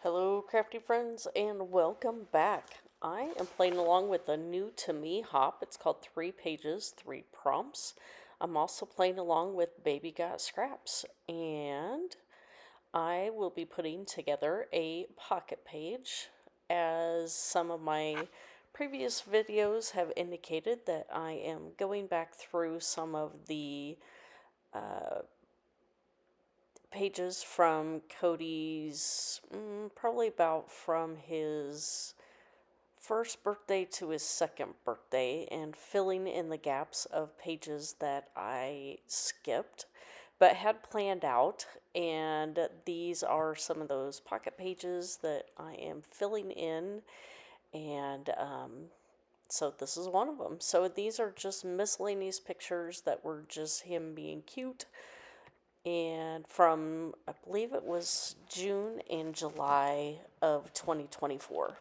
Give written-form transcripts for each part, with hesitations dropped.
Hello, crafty friends, and welcome back. I am playing along with a new to me hop. It's called 3 Pages, 3 Prompts. I'm also playing along with Baby Got Scraps, and I will be putting together a pocket page. As some of my previous videos have indicated, that I am going back through some of the pages from Cody's, probably about from his first birthday to his second birthday, and filling in the gaps of pages that I skipped but had planned out. And these are some of those pocket pages that I am filling in, and so this is one of them. So these are just miscellaneous pictures that were just him being cute, and from, I believe it was June and July of 2024.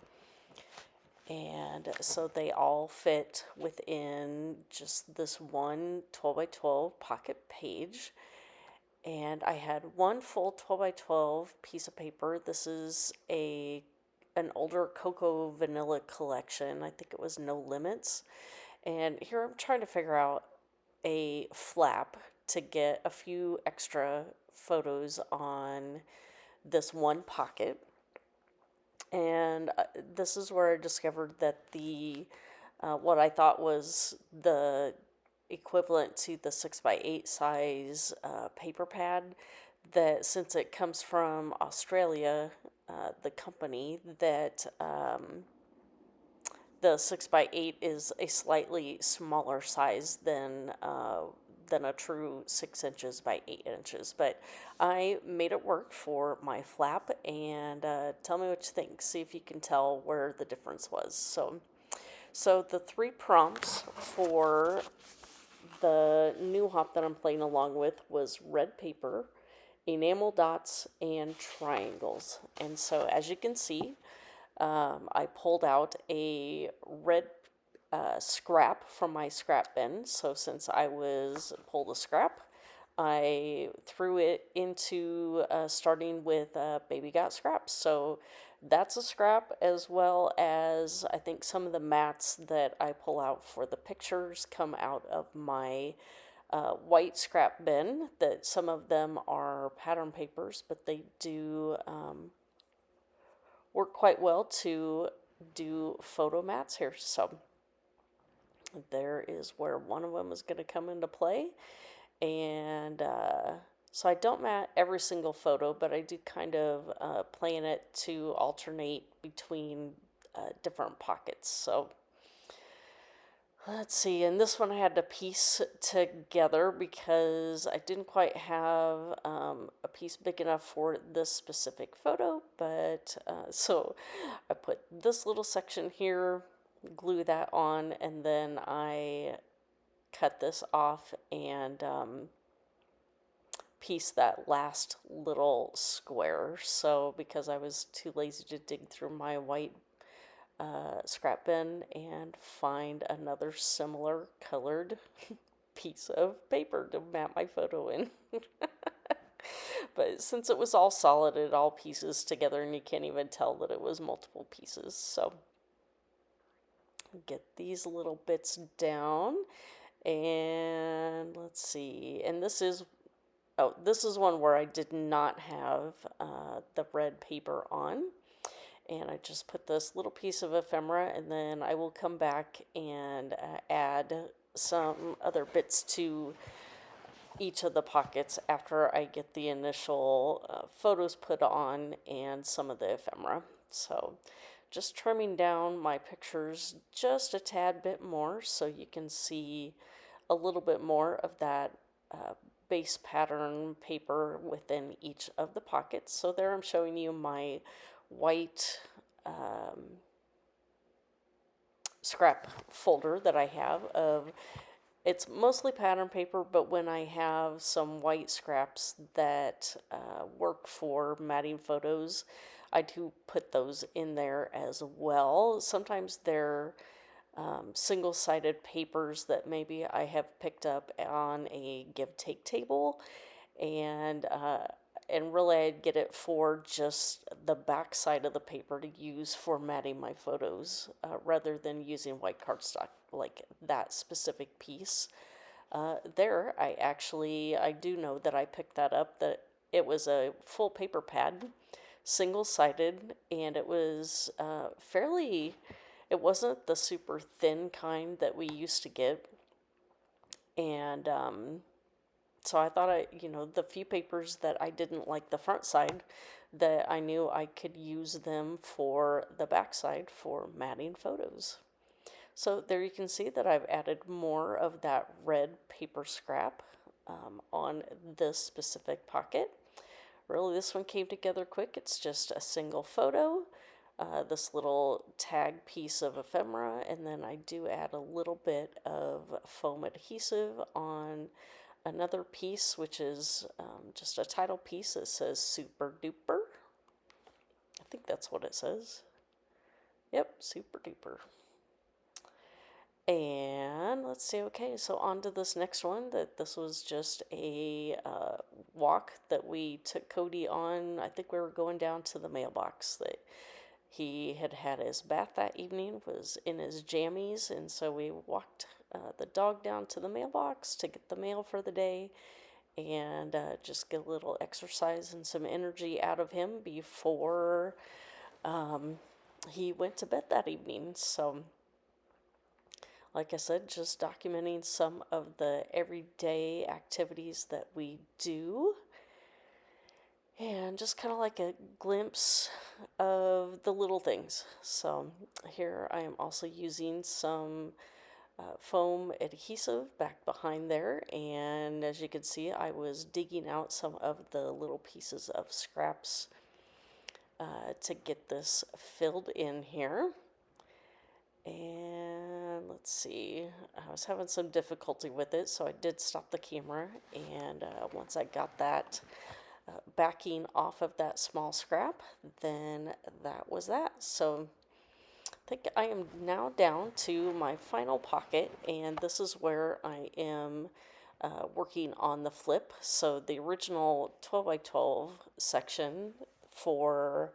And so they all fit within just this one 12 by 12 pocket page. And I had one full 12 by 12 piece of paper. This is an older Cocoa Vanilla collection. I think it was No Limits. And here I'm trying to figure out a flap to get a few extra photos on this one pocket. And this is where I discovered that the what I thought was the equivalent to the 6 by 8 size paper pad, that since it comes from Australia, the company, that the 6 by 8 is a slightly smaller size than a true 6 inches by 8 inches. But I made it work for my flap, and tell me what you think. See if you can tell where the difference was. So the 3 prompts for the new hop that I'm playing along with was red paper, enamel dots, and triangles. And so as you can see, I pulled out a red scrap from my scrap bin. So since I was pulled a scrap, I threw it into starting with Baby Got Scraps. So that's a scrap, as well as I think some of the mats that I pull out for the pictures come out of my white scrap bin. That some of them are pattern papers, but they do work quite well to do photo mats here. So there is where one of them is going to come into play. And so I don't mat every single photo, but I do kind of plan it to alternate between different pockets. So let's see, and this one I had to piece together because I didn't quite have a piece big enough for this specific photo, but so I put this little section here, glue that on, and then I cut this off and piece that last little square. So because I was too lazy to dig through my white scrap bin and find another similar colored piece of paper to map my photo in. But since it was all solid, it all pieces together and you can't even tell that it was multiple pieces. So get these little bits down, and let's see, and this is one where I did not have the red paper on. And I just put this little piece of ephemera, and then I will come back and add some other bits to each of the pockets after I get the initial photos put on and some of the ephemera. So just trimming down my pictures just a tad bit more so you can see a little bit more of that base pattern paper within each of the pockets. So there I'm showing you my white scrap folder that I have of, it's mostly pattern paper, but when I have some white scraps that work for matting photos, I do put those in there as well. Sometimes they're single-sided papers that maybe I have picked up on a give-take table, and and really I'd get it for just the back side of the paper to use for matting my photos, rather than using white cardstock, like that specific piece. There, I do know that I picked that up, that it was a full paper pad, single-sided, and it was it wasn't the super thin kind that we used to get. And so I thought the few papers that I didn't like the front side, that I knew I could use them for the back side for matting photos. So there you can see that I've added more of that red paper scrap on this specific pocket. Really, this one came together quick. It's just a single photo, this little tag piece of ephemera, and then I do add a little bit of foam adhesive on another piece, which is just a title piece that says Super Duper. I think that's what it says. Yep, Super Duper. And let's see, okay, so on to this next one. This was just a walk that we took Cody on. I think we were going down to the mailbox. That he had had his bath that evening, was in his jammies, and so we walked the dog down to the mailbox to get the mail for the day, and just get a little exercise and some energy out of him before he went to bed that evening. So like I said, just documenting some of the everyday activities that we do, and just kind of like a glimpse of the little things. So here I am also using some foam adhesive back behind there, and as you can see, I was digging out some of the little pieces of scraps to get this filled in here. And let's see, I was having some difficulty with it, so I did stop the camera, and once I got that backing off of that small scrap, then that was that. So I think I am now down to my final pocket, and this is where I am working on the flip. So the original 12 by 12 section for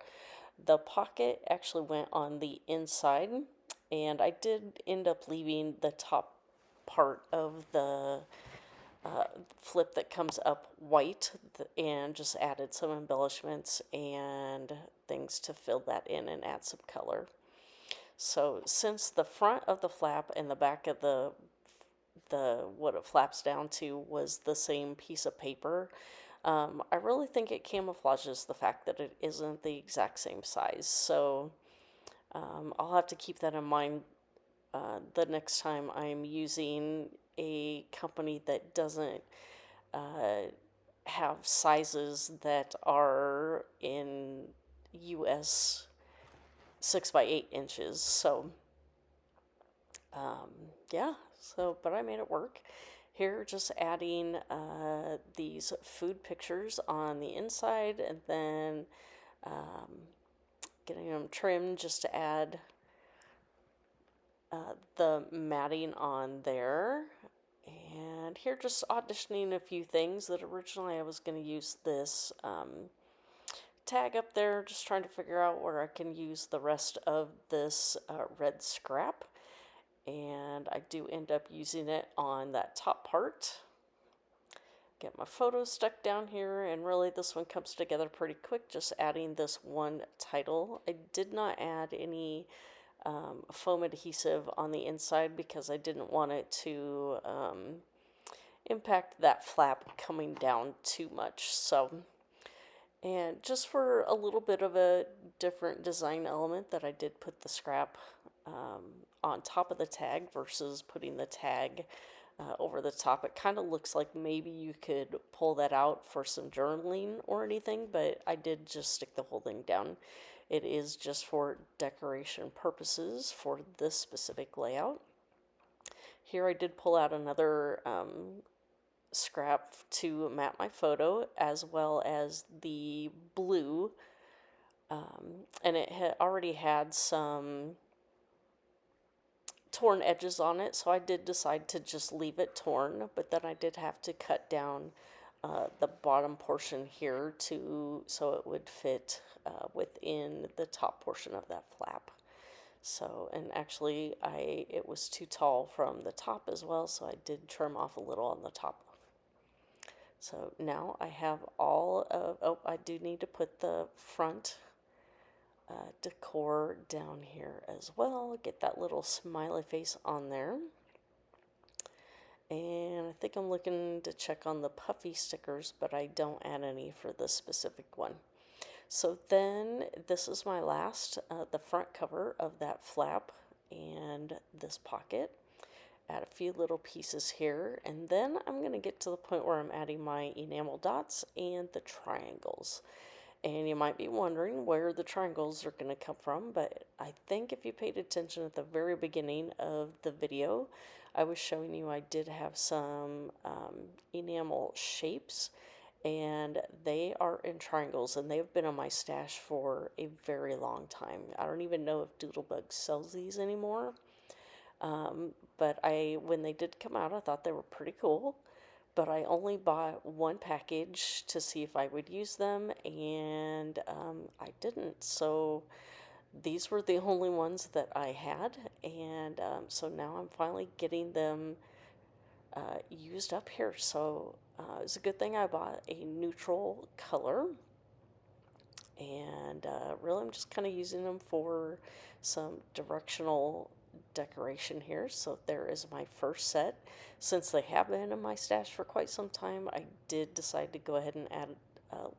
the pocket actually went on the inside, and I did end up leaving the top part of the flip that comes up white, and just added some embellishments and things to fill that in and add some color. So since the front of the flap and the back of the what it flaps down to was the same piece of paper, I really think it camouflages the fact that it isn't the exact same size. So I'll have to keep that in mind the next time I'm using a company that doesn't have sizes that are in US 6 by 8 inches. So yeah, but I made it work. Here, just adding these food pictures on the inside, and then getting them trimmed just to add the matting on there. And here, just auditioning a few things that originally I was going to use this tag up there, just trying to figure out where I can use the rest of this red scrap. And I do end up using it on that top part. Get my photos stuck down here, and really this one comes together pretty quick, just adding this one title. I did not add any foam adhesive on the inside because I didn't want it to impact that flap coming down too much. So, and just for a little bit of a different design element, that I did put the scrap on top of the tag versus putting the tag over the top. It kind of looks like maybe you could pull that out for some journaling or anything, but I did just stick the whole thing down. It is just for decoration purposes for this specific layout. Here I did pull out another scrap to mat my photo, as well as the blue, and it had already had some torn edges on it, so I did decide to just leave it torn, but then I did have to cut down the bottom portion here to so it would fit within the top portion of that flap. So, and actually it was too tall from the top as well, so I did trim off a little on the top. So now I have all of, oh, I do need to put the front decor down here as well. Get that little smiley face on there. And I think I'm looking to check on the puffy stickers, but I don't add any for this specific one. So then this is my last, the front cover of that flap and this pocket. Add a few little pieces here, and then I'm going to get to the point where I'm adding my enamel dots and the triangles. And you might be wondering where the triangles are going to come from, but I think if you paid attention at the very beginning of the video, I was showing you I did have some enamel shapes, and they are in triangles, and they've been on my stash for a very long time. I don't even know if Doodlebug sells these anymore. But when they did come out, I thought they were pretty cool. But I only bought one package to see if I would use them, and I didn't. So these were the only ones that I had, and so now I'm finally getting them used up here. So it's a good thing I bought a neutral color, and really I'm just kind of using them for some directional decoration here. So there is my first set. Since they have been in my stash for quite some time, I did decide to go ahead and add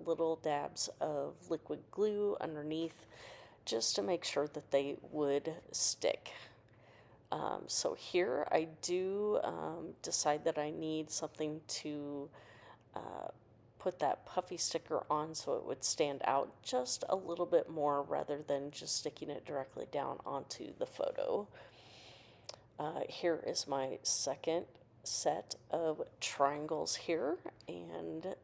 little dabs of liquid glue underneath just to make sure that they would stick. So here I do decide that I need something to put that puffy sticker on so it would stand out just a little bit more rather than just sticking it directly down onto the photo. Here is my second set of triangles here, and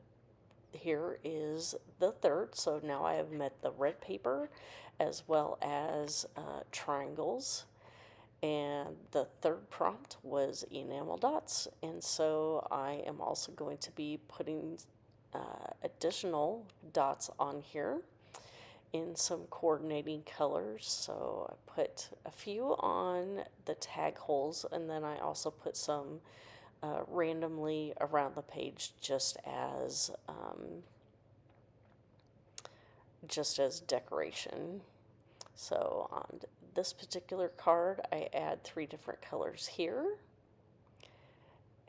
here is the third. So now I have met the red paper as well as triangles. And the third prompt was enamel dots. And so I am also going to be putting additional dots on here in some coordinating colors. So I put a few on the tag holes, and then I also put some randomly around the page just as decoration. So on this particular card, I add 3 different colors here.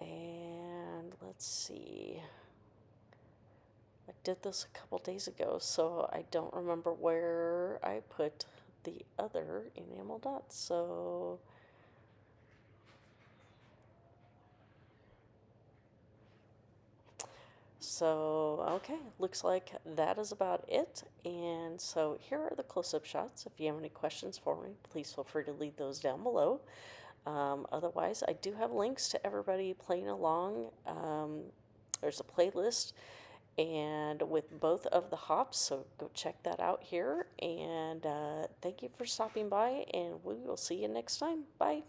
And let's see. I did this a couple days ago, so I don't remember where I put the other enamel dots. So, okay, looks like that is about it. And so here are the close-up shots. If you have any questions for me, please feel free to leave those down below. Otherwise, I do have links to everybody playing along. There's a playlist and with both of the hops, so go check that out here. And thank you for stopping by, and we will see you next time. Bye.